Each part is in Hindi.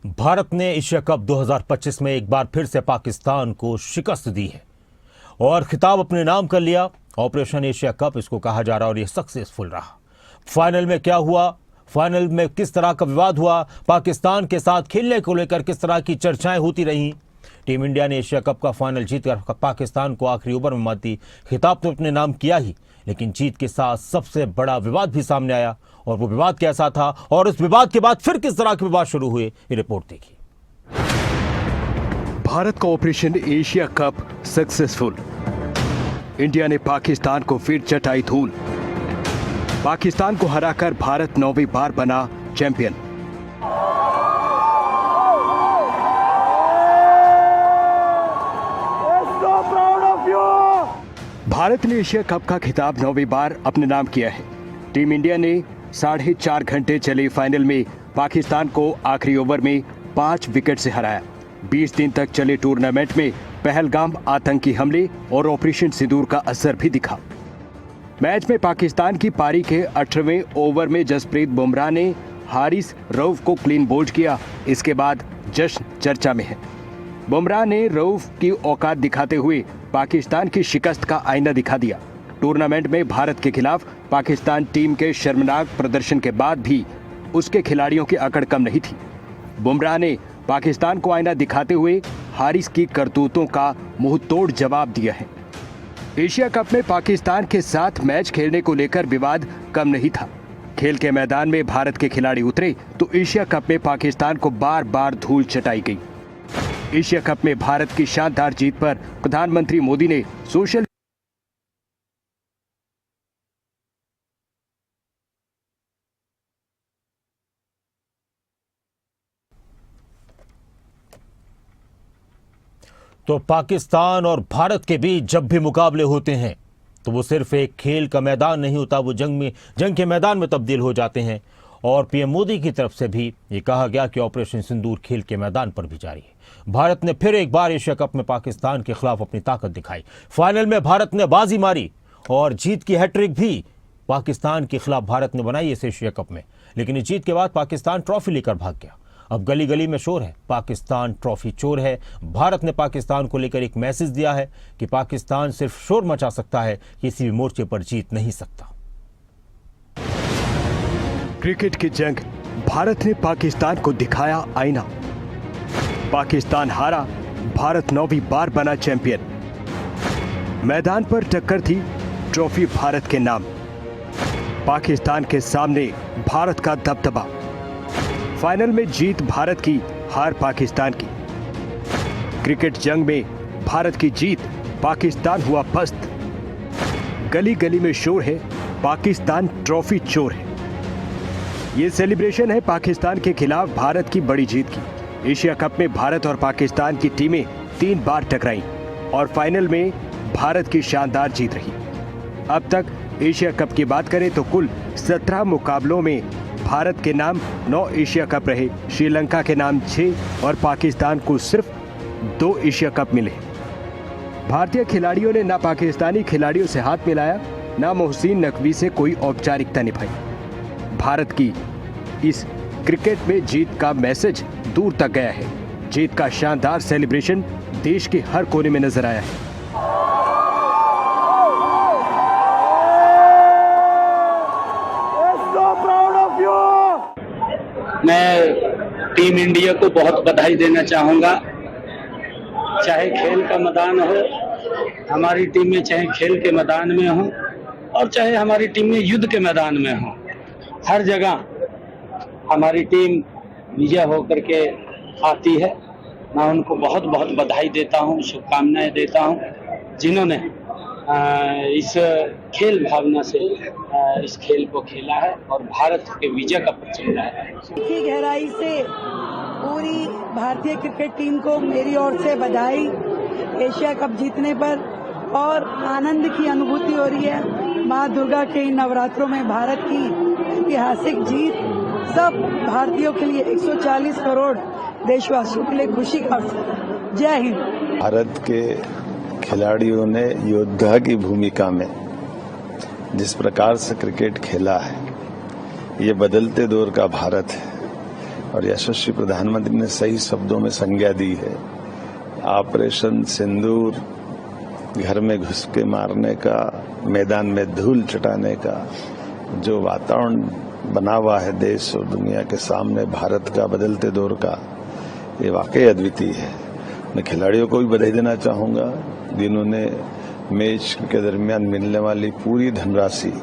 भारत ने एशिया कप 2025 में एक बार फिर से पाकिस्तान को शिकस्त दी है और खिताब अपने नाम कर लिया। ऑपरेशन एशिया कप इसको कहा जा रहा और ये सक्सेसफुल रहा। फाइनल में क्या हुआ, फाइनल में किस तरह का विवाद हुआ, पाकिस्तान के साथ खेलने को लेकर किस तरह की चर्चाएं होती रहीं। टीम इंडिया ने एशिया कप का फाइनल जीतकर पाकिस्तान को आखिरी ओवर में मात दी। खिताब तो अपने नाम किया ही, लेकिन जीत के साथ सबसे बड़ा विवाद भी सामने आया। और वो विवाद कैसा था और उस विवाद के बाद फिर किस तरह के विवाद शुरू हुए, ये रिपोर्ट देखिए। भारत का operation Asia cup successful. India ने पाकिस्तान को फिर चटाई धूल। पाकिस्तान को हराकर भारत 9वीं बार बना चैंपियन। भारत ने एशिया कप का खिताब 9वीं बार अपने नाम किया है। टीम इंडिया ने 4.5 घंटे चले फाइनल में पाकिस्तान को आखिरी ओवर में 5 विकेट से हराया। 20 दिन तक चले टूर्नामेंट में पहलगाम आतंकी हमले और ऑपरेशन सिंदूर का असर भी दिखा। मैच में पाकिस्तान की पारी के 18वें ओवर में जसप्रीत बुमराह ने हारिस रऊफ को क्लीन बोल्ड किया। इसके बाद जश्न चर्चा में है। बुमराह ने रऊफ की औकात दिखाते हुए पाकिस्तान की शिकस्त का आईना दिखा दिया। टूर्नामेंट में भारत के खिलाफ पाकिस्तान टीम के शर्मनाक प्रदर्शन के बाद भी उसके खिलाड़ियों की अकड़ कम नहीं थी। बुमराह ने पाकिस्तान को आईना दिखाते हुए हारिस की करतूतों का मुंहतोड़ जवाब दिया है। एशिया कप में पाकिस्तान के साथ मैच खेलने को लेकर विवाद कम नहीं था। खेल के मैदान में भारत के खिलाड़ी उतरे तो एशिया कप में पाकिस्तान को बार बार धूल चटाई गई। एशिया कप में भारत की शानदार जीत पर प्रधानमंत्री मोदी ने सोशल तो पाकिस्तान और भारत के बीच जब भी मुकाबले होते हैं तो वो सिर्फ एक खेल का मैदान नहीं होता, वो जंग के मैदान में तब्दील हो जाते हैं। और पीएम मोदी की तरफ से भी ये कहा गया कि ऑपरेशन सिंदूर खेल के मैदान पर भी जारी है। भारत ने फिर एक बार एशिया कप में पाकिस्तान के खिलाफ अपनी ताकत दिखाई। फाइनल में भारत ने बाजी मारी और जीत की हैट्रिक भी पाकिस्तान के खिलाफ भारत ने बनाई इस एशिया कप में। लेकिन इस जीत के बाद पाकिस्तान ट्रॉफी लेकर भाग गया। अब गली गली में शोर है, पाकिस्तान ट्रॉफी चोर है। भारत ने पाकिस्तान को लेकर एक मैसेज दिया है कि पाकिस्तान सिर्फ शोर मचा सकता है, किसी भी मोर्चे पर जीत नहीं सकता। क्रिकेट की जंग, भारत ने पाकिस्तान को दिखाया आईना। पाकिस्तान हारा, भारत 9वीं बार बना चैंपियन। मैदान पर टक्कर थी, ट्रॉफी भारत के नाम। पाकिस्तान के सामने भारत का दबदबा। फाइनल में जीत भारत की, हार पाकिस्तान की। क्रिकेट जंग में भारत की जीत, पाकिस्तान हुआ पस्त। गली गली में शोर है, पाकिस्तान ट्रॉफी चोर है। ये सेलिब्रेशन है पाकिस्तान के खिलाफ भारत की बड़ी जीत की। एशिया कप में भारत और पाकिस्तान की टीमें 3 बार टकराईं और फाइनल में भारत की शानदार जीत रही। अब तक एशिया कप की बात करें तो कुल 17 मुकाबलों में भारत के नाम 9 एशिया कप रहे, श्रीलंका के नाम 6 और पाकिस्तान को सिर्फ 2 एशिया कप मिले। भारतीय खिलाड़ियों ने ना पाकिस्तानी खिलाड़ियों से हाथ मिलाया, ना मोहसिन नकवी से कोई औपचारिकता निभाई। भारत की इस क्रिकेट में जीत का मैसेज दूर तक गया है। जीत का शानदार सेलिब्रेशन देश के हर कोने में नजर आया है। मैं टीम इंडिया को बहुत बधाई देना चाहूँगा। चाहे खेल का मैदान हो, हमारी टीम में चाहे खेल के मैदान में हो और चाहे हमारी टीम में युद्ध के मैदान में हो, हर जगह हमारी टीम विजय होकर के आती है। मैं उनको बहुत बहुत बधाई देता हूँ, शुभकामनाएं देता हूँ, जिन्होंने इस खेल भावना से इस खेल को खेला है और भारत के विजय का परिचय दिया है। की गहराई से पूरी भारतीय क्रिकेट टीम को मेरी ओर से बधाई एशिया कप जीतने पर, और आनंद की अनुभूति हो रही है। माँ दुर्गा के इन नवरात्रों में भारत की ऐतिहासिक जीत सब भारतीयों के लिए, 140 करोड़ देशवासियों के लिए खुशी का अवसर है। जय हिंद। भारत के खिलाड़ियों ने योद्धा की भूमिका में जिस प्रकार से क्रिकेट खेला है, ये बदलते दौर का भारत है और यशस्वी प्रधानमंत्री ने सही शब्दों में संज्ञा दी है। ऑपरेशन सिंदूर, घर में घुस के मारने का, मैदान में धूल चटाने का जो वातावरण बना हुआ है देश और दुनिया के सामने भारत का बदलते दौर का, ये वाकई अद्वितीय है। मैं खिलाड़ियों को भी बधाई देना चाहूँगा जिन्होंने मैच के दरमियान मिलने वाली पूरी धनराशि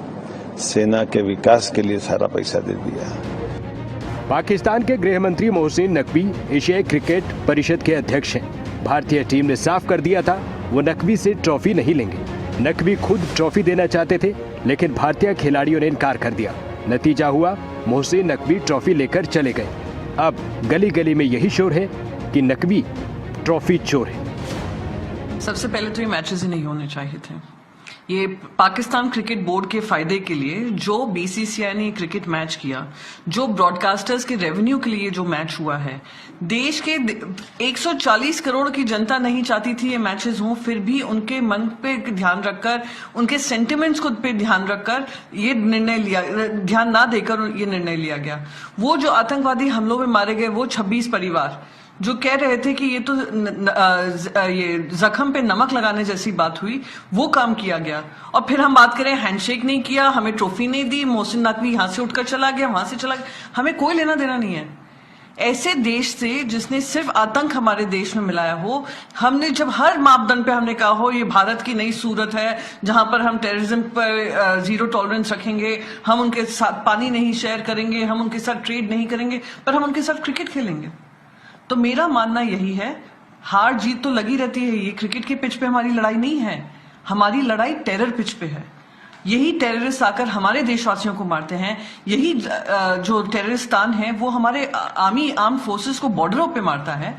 सेना के विकास के लिए सारा पैसा दे दिया। पाकिस्तान के गृह मंत्री मोहसिन नकवी एशियाई क्रिकेट परिषद के अध्यक्ष हैं। भारतीय टीम ने साफ कर दिया था वो नकवी से ट्रॉफी नहीं लेंगे। नकवी खुद ट्रॉफी देना चाहते थे, लेकिन भारतीय खिलाड़ियों ने इनकार कर दिया। नतीजा हुआ मोहसिन नकवी ट्रॉफी लेकर चले गए। अब गली गली में यही शोर है कि नकवी ट्रॉफी चोर है। सबसे पहले तो ये मैचेस ही नहीं होने चाहिए थे। ये पाकिस्तान क्रिकेट बोर्ड के फायदे के लिए जो बीसीसीआई ने क्रिकेट मैच किया, जो ब्रॉडकास्टर्स के रेवेन्यू के लिए जो मैच हुआ है, देश के 140 करोड़ की जनता नहीं चाहती थी ये मैचेस हों, फिर भी उनके मन पे ध्यान रखकर, उनके सेंटिमेंट्स को पे ध्यान रखकर ये निर्णय लिया, ध्यान ना देकर ये निर्णय लिया गया। वो जो आतंकवादी हमलों में मारे गए, वो 26 परिवार जो कह रहे थे कि ये तो ये जख्म पे नमक लगाने जैसी बात हुई, वो काम किया गया। और फिर हम बात करें हैंडशेक नहीं किया, हमें ट्रॉफी नहीं दी, मोहसिन नकवी यहां से उठकर चला गया, वहां से चला गया, हमें कोई लेना देना नहीं है ऐसे देश से जिसने सिर्फ आतंक हमारे देश में मिलाया हो। हमने जब हर मापदंड पे हमने कहा हो ये भारत की नई सूरत है जहां पर हम टेररिज्म पर जीरो टॉलरेंस रखेंगे, हम उनके साथ पानी नहीं शेयर करेंगे, हम उनके साथ ट्रेड नहीं करेंगे, पर हम उनके साथ क्रिकेट खेलेंगे। तो मेरा मानना यही है, हार जीत तो लगी रहती है, ये क्रिकेट के पिच पे हमारी लड़ाई नहीं है, हमारी लड़ाई टेरर पिच पे है। यही टेररिस्ट आकर हमारे देशवासियों को मारते हैं, यही जो टेररिस्तान है वो हमारे आर्म फोर्सेस को बॉर्डरों पे मारता है।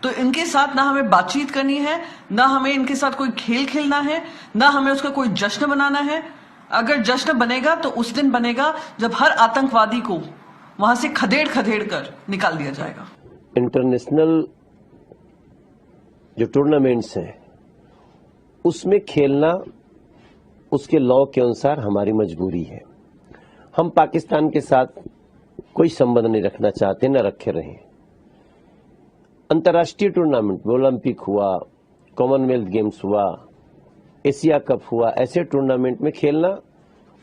तो इनके साथ ना हमें बातचीत करनी है, ना हमें इनके साथ कोई खेल खेलना है, ना हमें उसका कोई जश्न बनाना है। अगर जश्न बनेगा तो उस दिन बनेगा जब हर आतंकवादी को वहां से खदेड़ खदेड़ कर निकाल दिया जाएगा। इंटरनेशनल जो टूर्नामेंट्स हैं उसमें खेलना उसके लॉ के अनुसार हमारी मजबूरी है। हम पाकिस्तान के साथ कोई संबंध नहीं रखना चाहते, न रखे रहें। अंतर्राष्ट्रीय टूर्नामेंट, ओलंपिक हुआ, कॉमनवेल्थ गेम्स हुआ, एशिया कप हुआ, ऐसे टूर्नामेंट में खेलना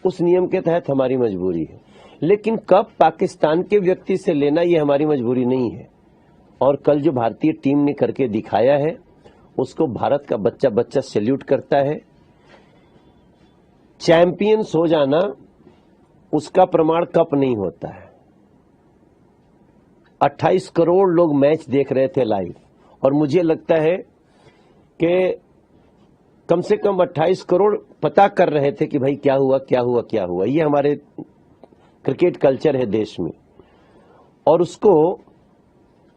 उस नियम के तहत हमारी मजबूरी है। लेकिन कप पाकिस्तान के व्यक्ति से लेना ये हमारी मजबूरी नहीं है। और कल जो भारतीय टीम ने करके दिखाया है उसको भारत का बच्चा बच्चा सैल्यूट करता है। चैंपियंस हो जाना उसका प्रमाण कप नहीं होता है। 28 करोड़ लोग मैच देख रहे थे लाइव, और मुझे लगता है कि कम से कम 28 करोड़ पता कर रहे थे कि भाई क्या हुआ क्या हुआ क्या हुआ। ये हमारे क्रिकेट कल्चर है देश में, और उसको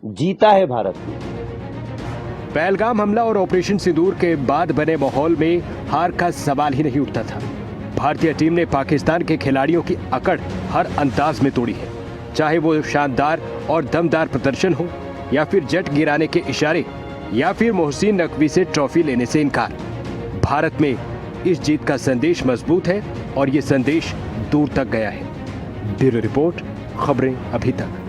जीता है भारत ने। पहलगाम हमला और ऑपरेशन सिंदूर के बाद बने माहौल में हार का सवाल ही नहीं उठता था। भारतीय टीम ने पाकिस्तान के खिलाड़ियों की अकड़ हर अंदाज में तोड़ी है, चाहे वो शानदार और दमदार प्रदर्शन हो, या फिर जट गिराने के इशारे, या फिर मोहसिन नकवी से ट्रॉफी लेने से इनकार। भारत में इस जीत का संदेश मजबूत है और ये संदेश दूर तक गया है। ब्यूरो रिपोर्ट, खबरें अभी तक।